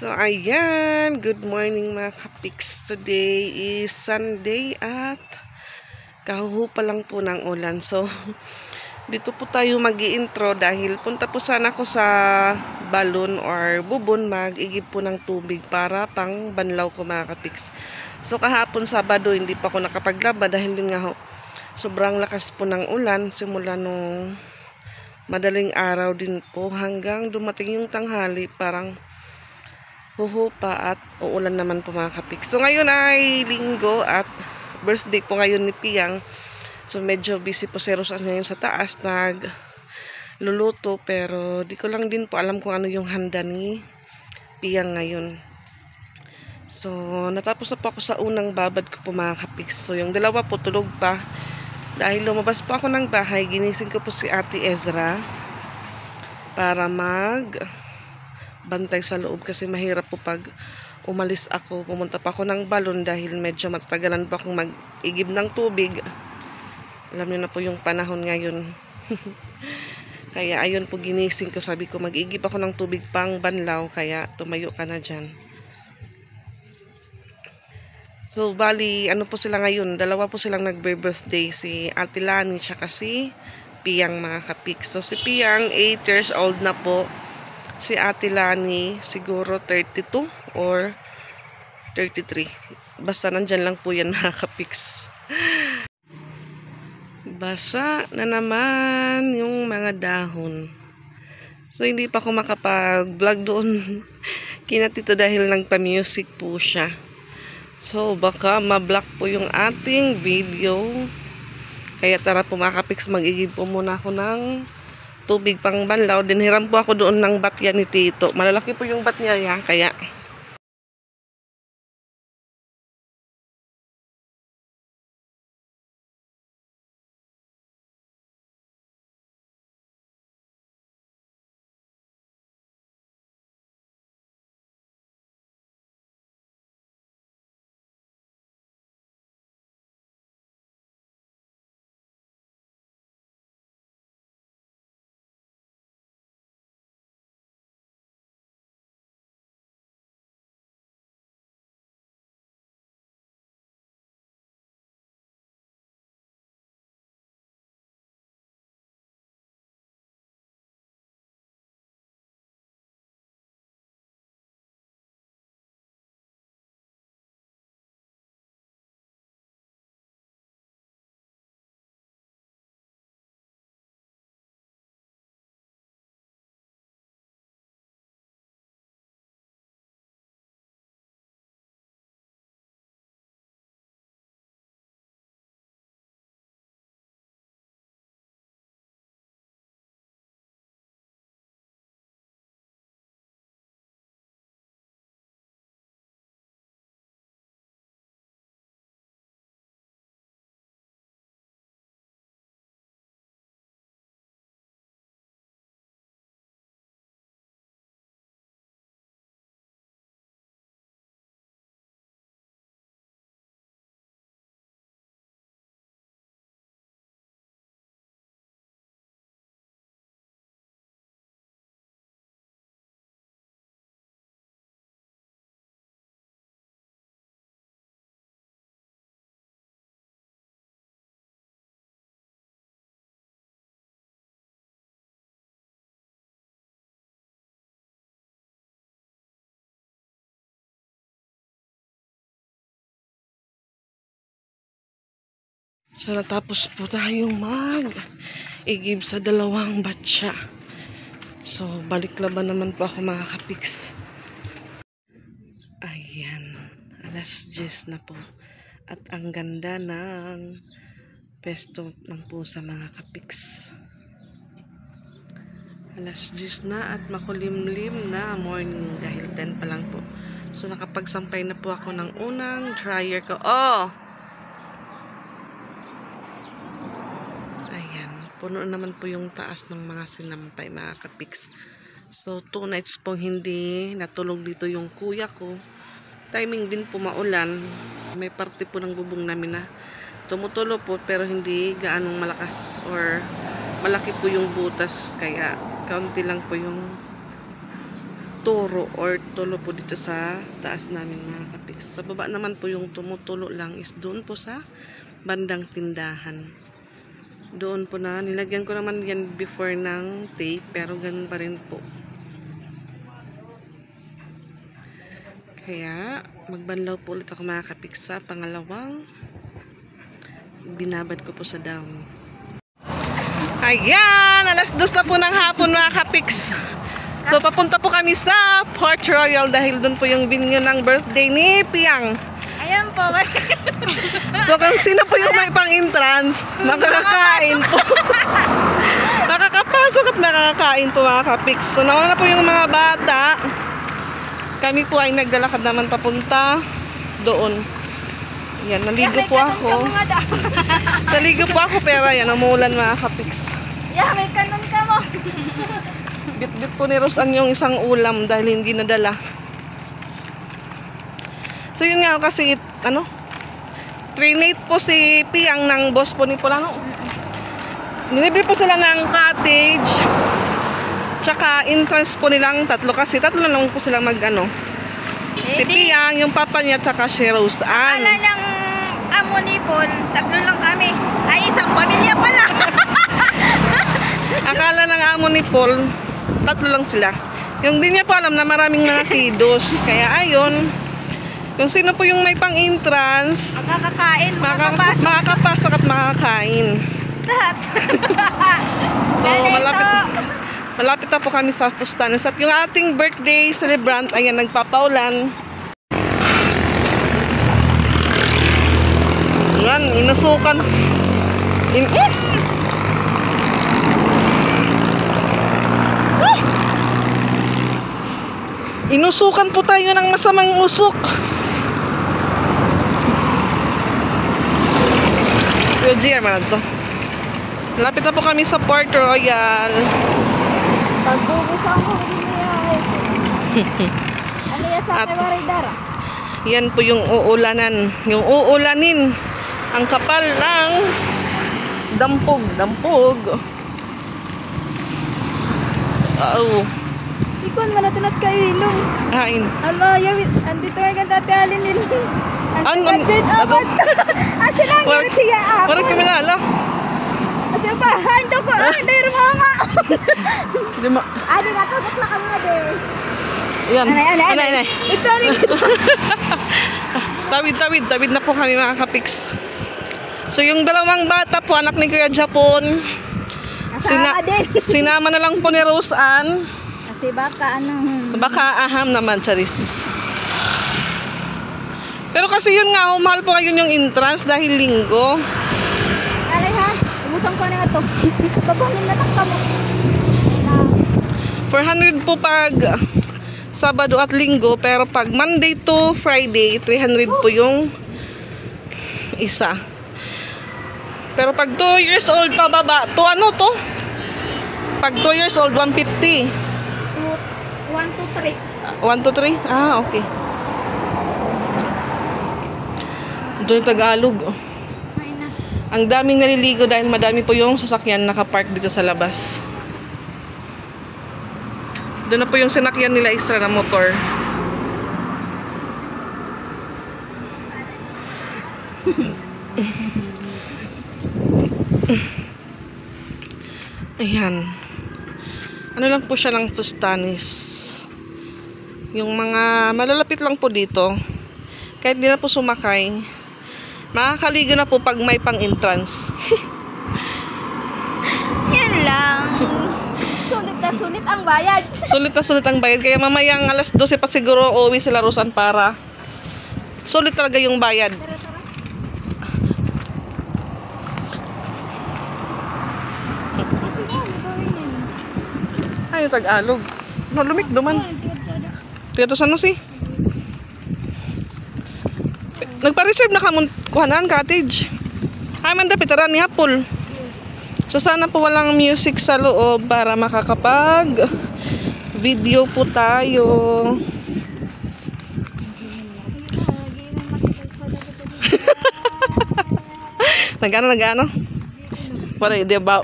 So, ayan. Good morning mga kapiks. Today is Sunday at kahuhu pa lang po ng ulan. So, dito po tayo mag-i-intro dahil punta po sana ako sa balon or bubon mag-igib po ng tubig para pang banlaw ko mga kapiks. So, kahapon Sabado hindi pa ako nakapaglaba dahil din nga ho, sobrang lakas po ng ulan simula nung madaling araw din po hanggang dumating yung tanghali, parang huhupa at uulan naman po mga kapik. So ngayon ay linggo at birthday po ngayon ni Piyang. So medyo busy po si Rosan ngayon sa taas nagluluto, pero di ko lang din po alam kung ano yung handa ni Piyang ngayon. So natapos na po ako sa unang babad ko po mga kapik. So yung dalawa po tulog pa. Dahil lumabas po ako ng bahay, ginising ko po si Ate Ezra para bantay sa loob kasi mahirap po pag umalis ako, pumunta pa ako ng balon dahil medyo matagalan pa akong mag-igib ng tubig. Alam niyo na po yung panahon ngayon. Kaya ayun po ginising ko, sabi ko mag-igib ako ng tubig pang banlaw, kaya tumayo ka na dyan. So bali ano po sila ngayon, dalawa po silang nagbe-birthday, si Ate Lani tsaka si Piyang mga kapik. So si Piyang 8 years old na po. Si Ate Lani siguro 32 or 33. Basta nandyan lang po yan mga kapiks. Basa na naman yung mga dahon. So hindi pa ako makapag-vlog doon kina Tito dahil nagpa-music po siya. So baka ma-block po yung ating video. Kaya tara po mga kapiks, mag-igib po muna ako ng tubig pang banlaw. Dinhiram po ako doon ng batya ni Tito. Malalaki po yung batya niya, kaya so natapos po tayong mag-igib sa dalawang batya. So balik laban naman po ako mga kapiks. Ayan, alas 10 na po at ang ganda ng pesto ng pusa mga kapiks. Alas 10 na at makulimlim na morning dahil 10 pa lang po. So nakapagsampay na po ako ng unang dryer ko. Puno naman po yung taas ng mga sinampay mga kapiks. So 2 nights pong hindi natulog dito yung kuya ko. Timing din po maulan. May parte po ng bubong namin na tumutulo po pero hindi gaanong malakas or malaki po yung butas. Kaya kaunti lang po yung turo or tulo po dito sa taas namin mga kapiks. Sa baba naman po yung tumutulo lang is doon po sa bandang tindahan. Doon po na, nilagyan ko naman yan before ng tape, pero ganun pa rin po. Kaya, magbanlaw po ulit ako mga kapiks sa pangalawang binabad ko po sa dahon. Ayan, alas 2 na po ng hapon mga kapiks. So, papunta po kami sa Port Royal dahil doon po yung venue ng birthday ni Piang. Ayan po. So, kung sino po yung may pang-entrance, makakakain po. Makakapasok at makakakain po mga kapiks. So, nauna po yung mga bata. Kami po ay naglalakad naman papunta doon. Yan, naligo po ako. Naligo po ako pero yan, umuulan mga kapiks. Yeah, may kanon ka mo. Bit-bit po ni Rosan yung isang ulam dahil hindi nadala. So yun nga kasi, trinate po si Piang ng boss po ni Polano. Nilibre po sila ng cottage. Tsaka entrance po nilang tatlo kasi tatlo lang po silang si Piang, yung papa niya, tsaka si Rosan. Akala ng amo ni Paul, tatlo lang kami. Ay, isang pamilya pala. Akala ng amo ni Paul, tatlo lang sila. Yung di niya po alam na maraming mga kiddos. Kaya ayun, kung sino po yung may pang-entrance, Makakakain, makakapasok. makakapasok at makakain. Lahat. So, malapit na po kami sa Pustanes. At yung ating birthday celebrant, ayan, nagpapaulan. Yan, inusukan. Inusukan po tayo ng masamang usok. Yung GR man to. Malapit na po kami sa Port Royal. Pagbubusan ko, hindi ano yan sa Maridara? Yan po yung uulanan. Yung uulanin. Ang kapal ng dampog. Oo. Ikon man natunat kayo ilong. Hain. Ano, andito ay ganda dati alin nila. Ang budget abad. Asya lang yung tiya ako. Parang kiminala. Asya ba, hando ko. Hando yung mga. Lima. Adi na, tapos na kami na din. Yan. Anay. Ito rin. Tawid na po kami mga kapiks. So yung dalawang bata po, anak ni Kuya Japon. Sinama na lang po ni Rose Ann. Kasi Baka aham naman, charis. Pero kasi yun nga, mahal po ngayon yung entrance dahil linggo. Alay ha, umutang ko na ito. Babangin na lang kamo. 400 po pag Sabado at Linggo, pero pag Monday to Friday, 300 po yung isa. Pero pag 2 years old pababa, to ano to? Pag 2 years old, 150. 1, 2, 3. 1 to 3? Ah, okay. Doon Tagalog. Ayun na. Ang daming naliligo dahil madami po yung sasakyan nakapark dito sa labas. Doon na po yung sinakyan nila extra na motor. Ayan. Ano lang po siya ng Pustanes. Yung mga malalapit lang po dito. Kahit di na po sumakay, makakaligo na po pag may pang-entrance. Yan lang. Sulit na sulit ang bayad. Sulit na sulit ang bayad. Kaya mamayang alas 12 pa siguro uuwi sila Rosan para sulit talaga yung bayad. Ay, Tagalog. Malumik duman. Tito sa si? Nagpa-reserve na kuhanan cottage. Ay, man dapat ni hapol. So sana po walang music sa loob para makakapag video po tayo. Nagano?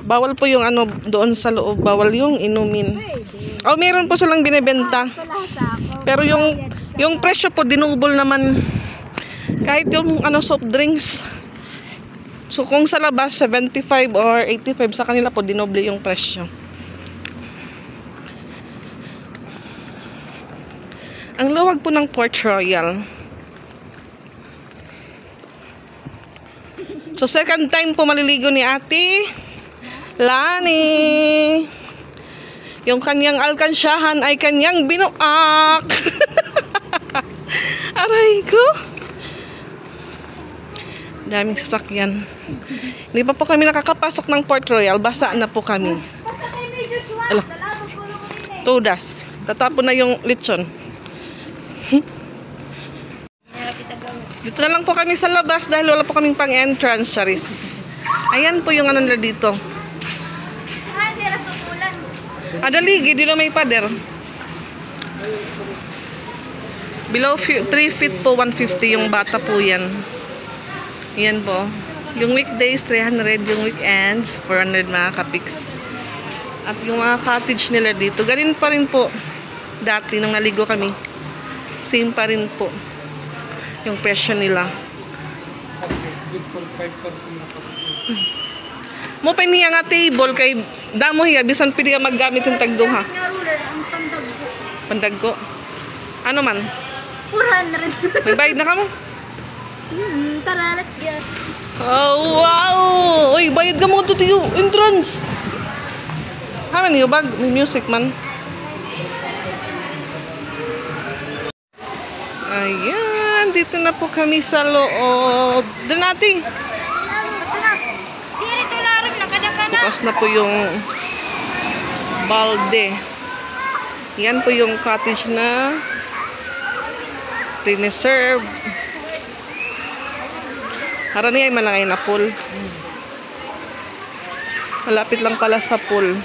Bawal po yung ano doon sa loob, bawal yung inumin. Oh, meron po silang binebenta. Pero yung presyo po dinubol naman kahit yung soft drinks. So kung sa labas 75 or 85, sa kanila po dinoble yung presyo. Ang luwag po ng Port Royal. So second time po maliligo ni Ate Lani. Yung kanyang alkansyahan ay kanyang binuak. Aray ko. Daming sasakyan. Hindi pa po kami nakakapasok ng Port Royal. Basa na po kami. Ala. Tudas. Tatapon na yung lechon. Dito na lang po kami sa labas dahil wala po kaming pang entrance, Charis. Ayan po yung nila dito. Adaligi, di na may pader. Below 3 feet po, 150 yung bata po yan. Yan po. Yung weekdays, 300. Yung weekends, 400 mga kapiks. At yung mga cottage nila dito, ganin pa rin po. Dati, nung naligo kami. Same pa rin po. Yung presyo nila. Mo pa niya nga table kay damo hiya bisan pili ka maggamit yung tagduha. Pandaggo. Ano man? 400. Nagbayad na ka mo? Tara, let's go. Oh, wow! Uy, bayad ka mo ito tiyo. Entrance! Haman niyo bag? May music man. Ayan, dito na po kami sa loob. Doon natin. Bukas na po yung balde. Yan po yung cottage na reserve. Harani ay malangay na pool. Malapit lang pala sa pool.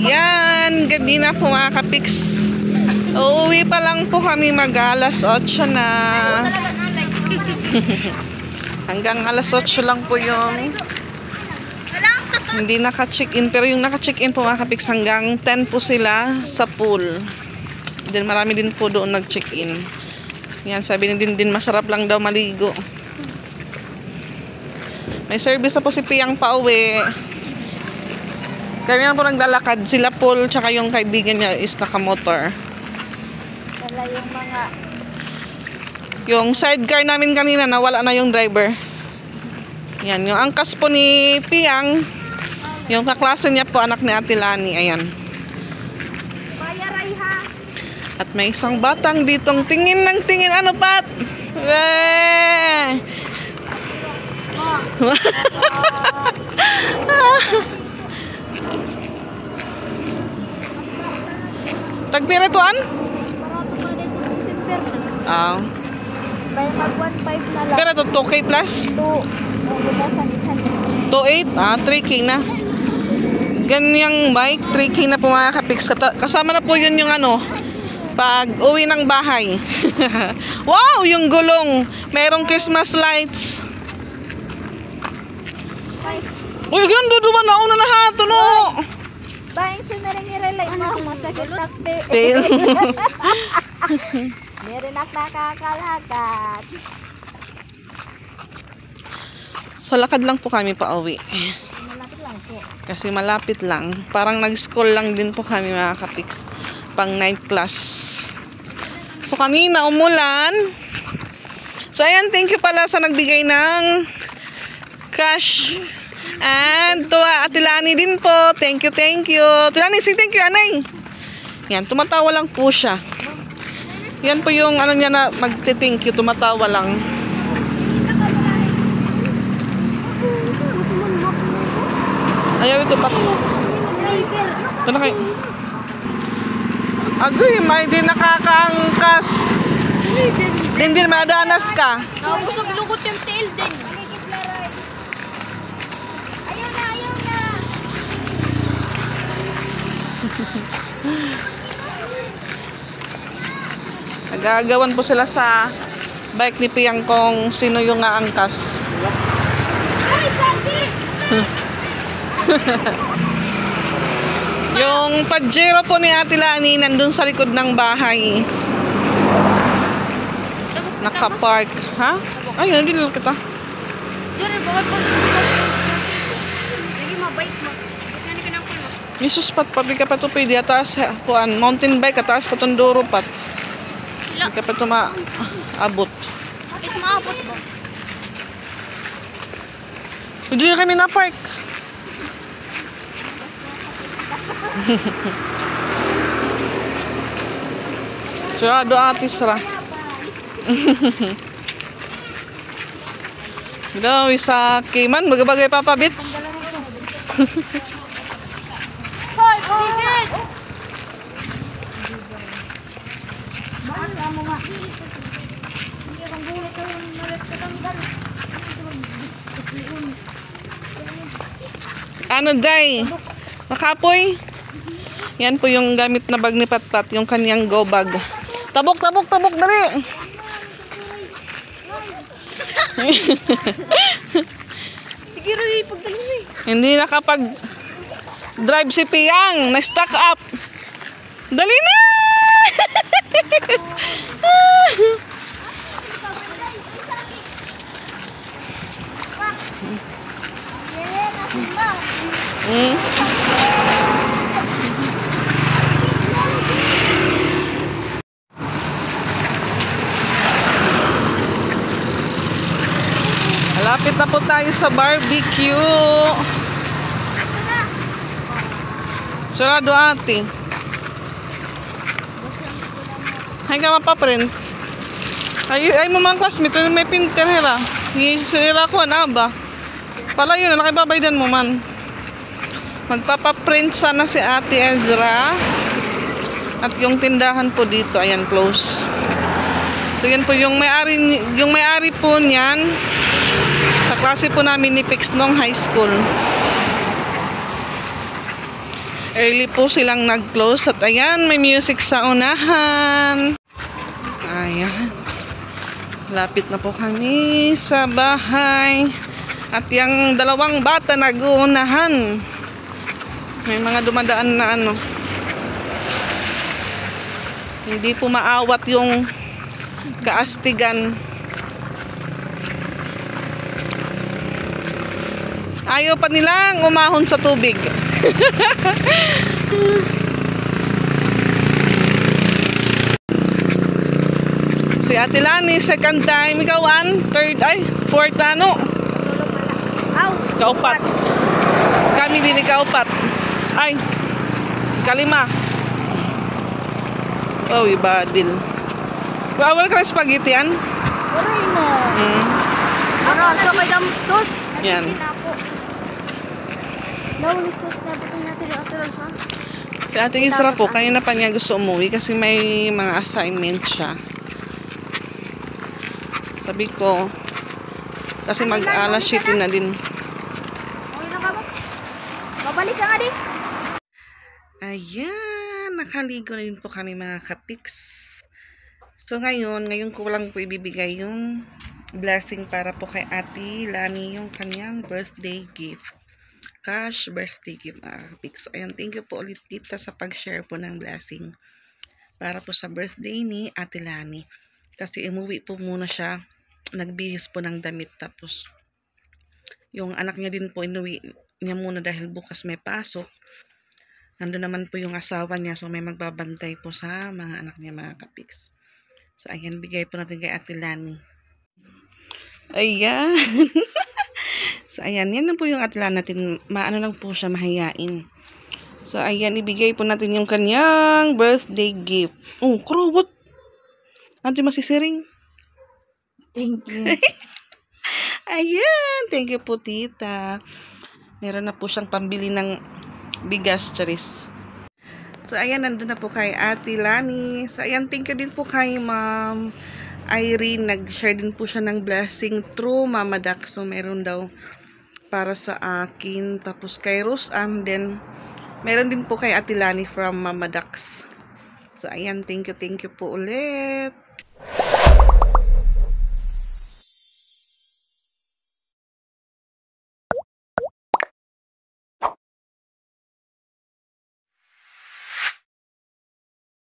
Yan, gabi na po mga kapiks. Uuwi pa lang po kami mag-alas 8 na. Hanggang alas 8 lang po yung hindi naka-check-in. Pero yung naka-check-in po mga kapiks hanggang 10 po sila sa pool. Then marami din po doon nag-check-in. Yan, sabi ni din masarap lang daw maligo. May service na po si Piyang pauwi. Kaya yan po naglalakad. Sila Paul, tsaka yung kaibigan niya is nakamotor. Wala yung mga... Yung sidecar namin kanina, nawala na yung driver. Yan, yung angkas po ni Piyang. Yung kaklase niya po, anak ni Ate Lani. Ayan. Bayaray ha! At may isang batang ditong tingin ng tingin. Ano, Pat? Tagpirituan? Para ito pa dito December na. Bay mag 1.5 na lang. Pero ito 2K plus? 2.8? 3K na. Ganyang bike, 3K na po mga kapiks. Kasama na po yun yung ano, pag uwi ng bahay. Wow, yung gulong. Merong Christmas lights. Uy, ganun duduman na una na hato, no? Bayan sa naring-irelay mo, masakit takti. Tail. Meron nakakalakat. Sa lakad lang po kami pa uwi. Malapit lang po. Kasi malapit lang. Parang nag-school lang din po kami mga kapiks. Pang night class. So kanina umulan. So ayan, thank you pala sa nagbigay ng cash. And to Ate Lani din po. Thank you, thank you. Ate Lani, say thank you, anay. Yan, tumatawa lang po siya. Yan po yung ano niya na magte-thank you, tumatawa lang. Ayaw ito pa. Ito na kayo. Agoy, may di nakakaangkas. Din madanas ka. Nakabusog lugot yung tail din. Ayaw na, ayaw na. Nagagawan po sila sa bike ni Piyang kung sino yung aangkas. Ay, Sandy! Yung Pajero po ni Ate Lani nandun sa likod ng bahay. Nakapark. Ha? Ay, hindi lang kita. Diyan, bawat po. Lagi mabike mo. Kasi ano ka ng pool mo? Jesus pat, pati ka pa ito pwede atas. Kuan, mountain bike, ataas pa itong duro pat. Hindi ka pa ito maabot. Bakit maabot ba? Hindi na kami na-park. Surado atis ra. Daw isa kiman bagay Papa Bits. Hoy, bigit! Bakit mo nga? Hindi akong bulit ko yung nalit katanggal. Ano day? Makapoy? Yan po yung gamit na bag ni Patpat, yung kanyang go bag. Tabok, tabok, tabok, dali! Siguro yung pagdali mo eh. Hindi nakapag-drive si Piyang. Na-stuck up. Dali na! Malapit na po tayo sa barbecue. Sarado ate. Hay ka mapaprint. Ay mo mga classmate, may printer hera. Hira ko na ba? Pala yun, nakibabaydan mo man. Magpapaprint sana si Ate Ezra. At yung tindahan po dito, ayan, close. So yan po yung may-ari po niyan. Sa klase po namin ni Pix nung high school. Early po silang nag-close at ayan, may music sa unahan. Ayan. Lapit na po kami sa bahay. At yung dalawang bata nag-uunahan. May mga dumadaan na ano. Hindi po maawat yung kaastigan. Ayaw pa nilang umahon sa tubig. Si Ate Lani, second time. Ikaw, third, fourth, ano? Kaupat. Kami din kaupat. Ay, kalima. Oh, ibadil. Bawal ka ng spaghetti, yan? Uray mo. Ako, sa may damsos. Yan. Lawang sus na ito natin yung atulang sa. Si Ate Isra po, kanina pa niya gusto umuwi kasi may mga assignment siya. Sabi ko, kasi mag-alas 7 na din. Okay na ka ba? Babalik ka nga din. Ayan, nakaligo na din po kami mga kapiks. So ngayon ko lang po ibibigay yung blessing para po kay Ate Lani, yung kanyang birthday gift. Cash birthday gift mga kapiks. Ayan, thank you po ulit tita sa pag-share po ng blessing para po sa birthday ni Ate Lani. Kasi umuwi po muna siya, nagbihis po ng damit, tapos yung anak niya din po inuwi niya muna dahil bukas may pasok. Nandun naman po yung asawa niya, so may magbabantay po sa mga anak niya mga kapiks. So ayan, bigay po natin kay Ate Lani. Ayan. So ayan, yan na po yung Ate Lani natin. Maano lang po siya, mahayain. So ayan, ibigay po natin yung kanyang birthday gift. Oh, crowbot. Ante masisiring. Thank you. Ayan, thank you po tita. Meron na po siyang pambili ng bigas, charis. So ayan, nandun na po kay Ate Lani. So ayan, thank you din po kay Ma'am Irene. Nag-share din po siya ng blessing through Mama Dax. So meron daw para sa akin. Tapos kay Rose and then meron din po kay Ate Lani from Mama Dax. So ayan, thank you po ulit.